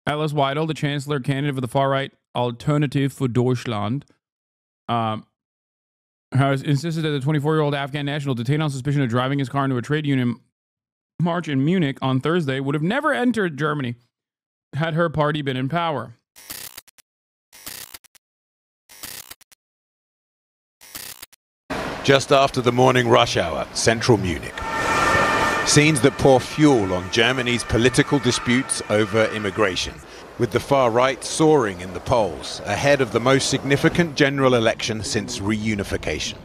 Alice Weidel, the chancellor candidate for the far-right Alternative für Deutschland, has insisted that the 24-year-old Afghan national detained on suspicion of driving his car into a trade union march in Munich on Thursday would have never entered Germany had her party been in power. Just after the morning rush hour, central Munich. Scenes that pour fuel on Germany's political disputes over immigration, with the far right soaring in the polls ahead of the most significant general election since reunification.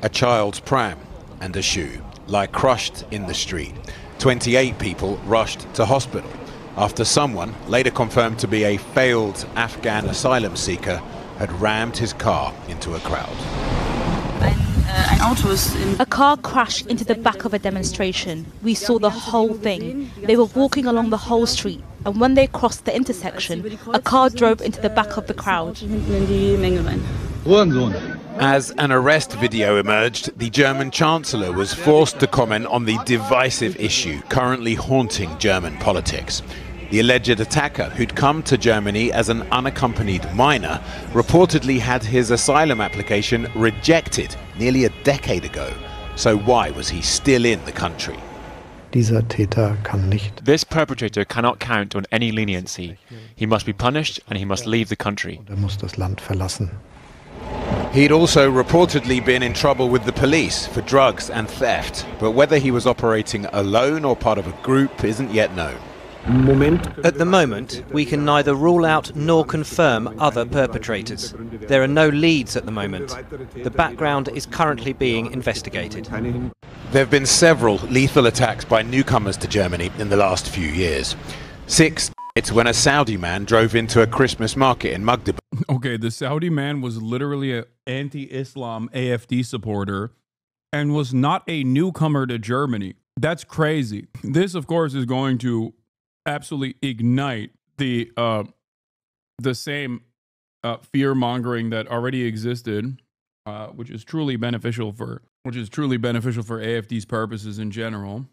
A child's pram and a shoe lie crushed in the street. 28 people rushed to hospital after someone, later confirmed to be a failed Afghan asylum seeker, had rammed his car into a crowd. A car crashed into the back of a demonstration. We saw the whole thing. They were walking along the whole street, and when they crossed the intersection, a car drove into the back of the crowd. As an arrest video emerged, the German Chancellor was forced to comment on the divisive issue currently haunting German politics. The alleged attacker, who'd come to Germany as an unaccompanied minor, reportedly had his asylum application rejected nearly a decade ago. So why was he still in the country? This perpetrator cannot count on any leniency. He must be punished and he must leave the country. He'd also reportedly been in trouble with the police for drugs and theft, but whether he was operating alone or part of a group isn't yet known. At the moment, we can neither rule out nor confirm other perpetrators. There are no leads at the moment. The background is currently being investigated. There have been several lethal attacks by newcomers to Germany in the last few years. 6 it's when a Saudi man drove into a Christmas market in Magdeburg. Okay, the Saudi man was literally an anti-Islam AfD supporter and was not a newcomer to Germany. That's crazy. This, of course, is going to absolutely ignite the same fear-mongering that already existed, which is truly beneficial for AfD's purposes in general.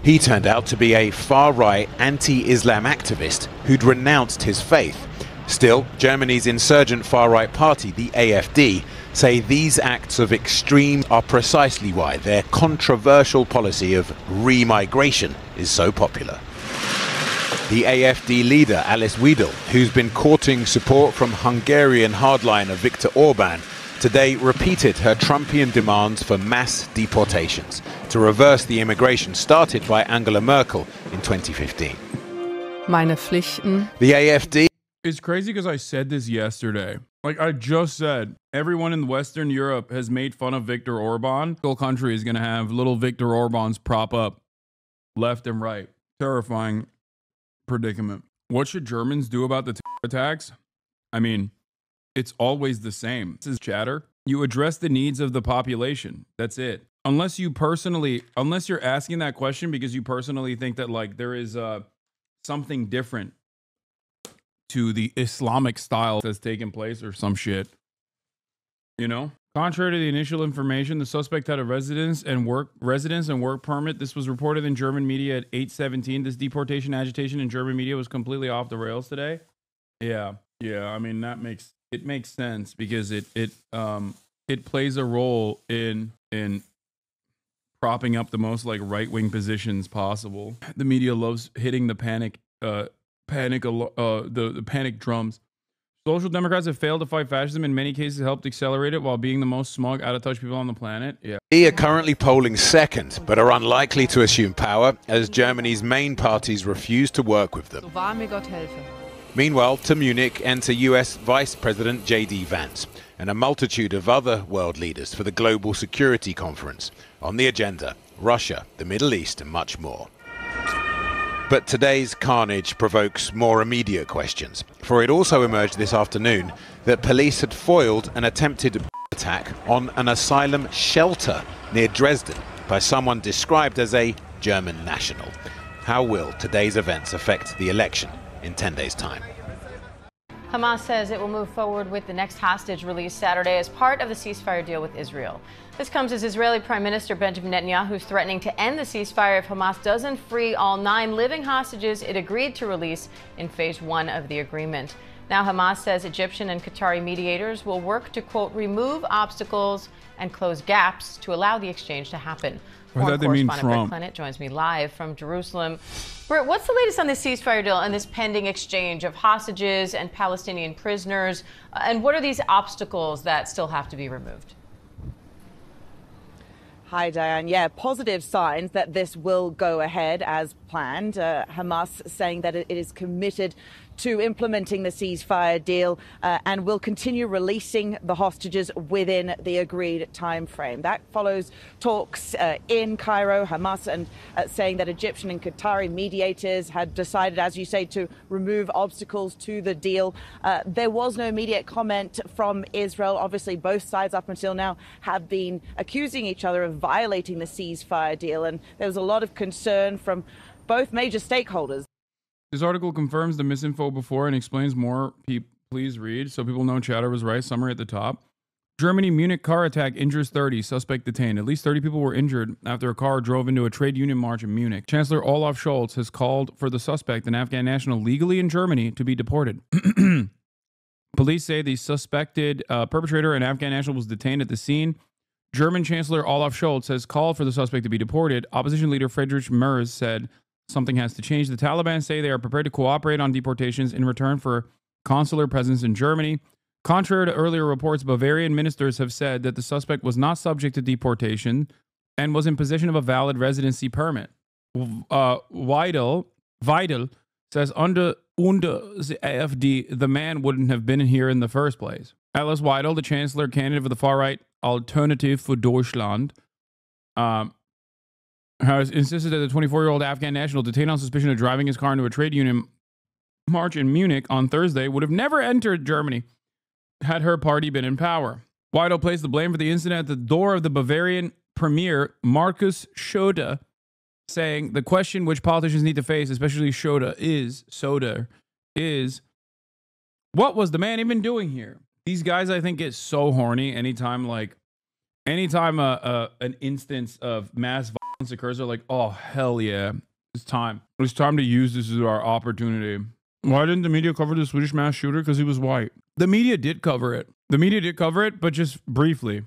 He turned out to be a far-right anti-Islam activist who'd renounced his faith. Still, Germany's insurgent far-right party, the AfD, say these acts of extreme are precisely why their controversial policy of re-migration is so popular. The AfD leader, Alice Weidel, who's been courting support from Hungarian hardliner Viktor Orban, today repeated her Trumpian demands for mass deportations to reverse the immigration started by Angela Merkel in 2015. Meine Pflichten. The AfD... It's crazy because I said this yesterday. Like I just said, everyone in Western Europe has made fun of Viktor Orban. The whole country is going to have little Viktor Orbans prop up left and right. Terrifying predicament. What should Germans do about the attacks? I mean, it's always the same. This is chatter. You address the needs of the population. That's it. Unless you're asking that question because you personally think that like there is something different to the Islamic style that's taken place or some shit. You know? Contrary to the initial information, the suspect had a residence and work permit. This was reported in German media at 8:17. This deportation agitation in German media was completely off the rails today. Yeah. I mean, it makes sense because it plays a role in propping up the most like right-wing positions possible. The media loves hitting the panic drums. Social Democrats have failed to fight fascism. In many cases, helped accelerate it while being the most smug, out-of-touch people on the planet. Yeah. They are currently polling second, but are unlikely to assume power as Germany's main parties refuse to work with them. Meanwhile, to Munich enter US Vice President J.D. Vance and a multitude of other world leaders for the Global Security Conference. On the agenda, Russia, the Middle East, and much more. But today's carnage provokes more immediate questions, for it also emerged this afternoon that police had foiled an attempted attack on an asylum shelter near Dresden by someone described as a German national. How will today's events affect the election in 10 days' time? Hamas says it will move forward with the next hostage release Saturday as part of the ceasefire deal with Israel. This comes as Israeli Prime Minister Benjamin Netanyahu is threatening to end the ceasefire if Hamas doesn't free all 9 living hostages it agreed to release in phase 1 of the agreement. Now Hamas says Egyptian and Qatari mediators will work to, quote, remove obstacles and close gaps to allow the exchange to happen. Foreign correspondent Britt Clement joins me live from Jerusalem. Britt, what's the latest on this ceasefire deal and this pending exchange of hostages and Palestinian prisoners? And what are these obstacles that still have to be removed? Hi, Diane. Yeah, positive signs that this will go ahead as planned. Hamas saying that it is committed to implementing the ceasefire deal and will continue releasing the hostages within the agreed time frame. That follows talks in Cairo, Hamas and saying that Egyptian and Qatari mediators had decided, as you say, to remove obstacles to the deal. There was no immediate comment from Israel. Obviously, both sides up until now have been accusing each other of violating the ceasefire deal, and there was a lot of concern from both major stakeholders. This article confirms the misinfo before and explains more. Please read so people know Chatter was right. Summary at the top. Germany Munich car attack injures 30. Suspect detained. At least 30 people were injured after a car drove into a trade union march in Munich. Chancellor Olaf Scholz has called for the suspect, an Afghan national legally in Germany, to be deported. Police say the suspected perpetrator, an Afghan national, was detained at the scene. German Chancellor Olaf Scholz has called for the suspect to be deported. Opposition leader Friedrich Merz said something has to change. The Taliban say they are prepared to cooperate on deportations in return for consular presence in Germany. Contrary to earlier reports, Bavarian ministers have said that the suspect was not subject to deportation and was in possession of a valid residency permit. Weidel says under the AfD, the man wouldn't have been here in the first place. Alice Weidel, the chancellor candidate for the far-right Alternative für Deutschland, has insisted that the 24-year-old Afghan national detained on suspicion of driving his car into a trade union march in Munich on Thursday would have never entered Germany had her party been in power. Weidel placed the blame for the incident at the door of the Bavarian premier, Markus Söder, saying the question which politicians need to face, especially Söder, is what was the man even doing here? These guys, I think, get so horny anytime an instance of mass violence occurs. They're like, oh, hell yeah, it's time. It's time to use this as our opportunity. Why didn't the media cover the Swedish mass shooter? Because he was white. The media did cover it. But just briefly.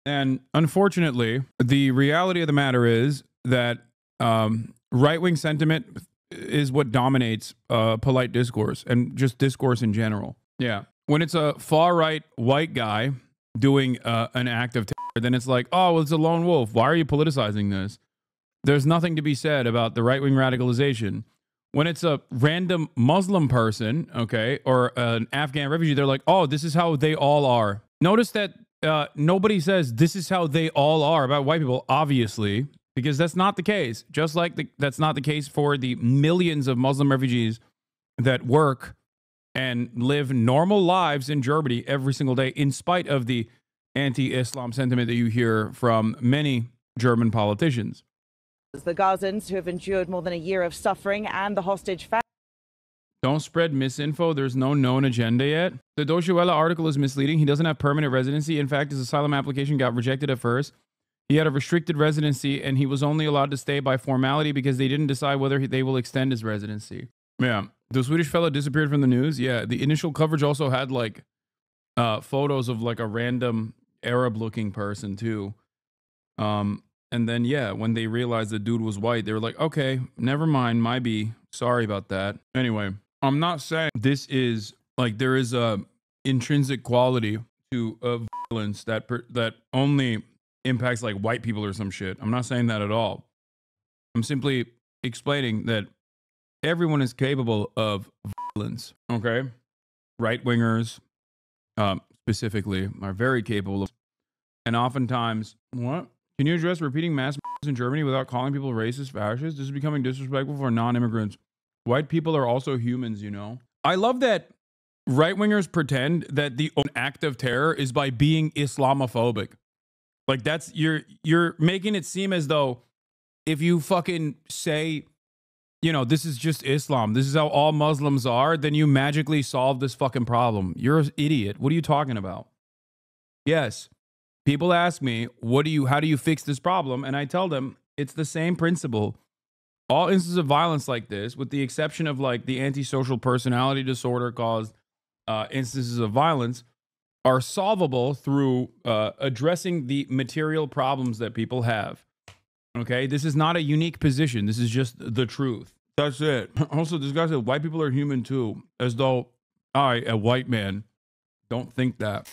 And unfortunately, the reality of the matter is that right-wing sentiment is what dominates polite discourse and just discourse in general. Yeah. When it's a far-right white guy doing an act of terror, then it's like, oh, well, it's a lone wolf. Why are you politicizing this? There's nothing to be said about the right-wing radicalization. When it's a random Muslim person, okay, or an Afghan refugee, they're like, oh, this is how they all are. Notice that nobody says this is how they all are about white people, obviously, because that's not the case. Just like that's not the case for the millions of Muslim refugees that work and live normal lives in Germany every single day, in spite of the anti-Islam sentiment that you hear from many German politicians. The Gazans, who have endured more than a year of suffering, and the hostage family. Don't spread misinfo. There's no known agenda yet. The Deutsche Welle article is misleading. He doesn't have permanent residency. In fact, his asylum application got rejected at first. He had a restricted residency, and he was only allowed to stay by formality because they didn't decide whether they will extend his residency. Yeah. The Swedish fellow disappeared from the news. Yeah. The initial coverage also had like photos of like a random Arab-looking person too. And then, yeah, when they realized the dude was white, they were like, okay, never mind, my B. Sorry about that. Anyway, I'm not saying this is like there is a intrinsic quality to violence that only impacts like white people or some shit. I'm not saying that at all. I'm simply explaining that everyone is capable of violence, okay? Right-wingers, specifically, are very capable of, and oftentimes, what? Can you address repeating mass in Germany without calling people racist, fascist? This is becoming disrespectful for non-immigrants. White people are also humans, you know? I love that right-wingers pretend that the act of terror is by being Islamophobic. Like that's, you're making it seem as though if you fucking say you know, this is just Islam, this is how all Muslims are, then you magically solve this fucking problem. You're an idiot. What are you talking about? Yes. People ask me, how do you fix this problem? And I tell them it's the same principle. All instances of violence like this, with the exception of like the antisocial personality disorder caused instances of violence, are solvable through addressing the material problems that people have. Okay, this is not a unique position. This is just the truth. That's it. Also, this guy said white people are human too, as though I, a white man, don't think that.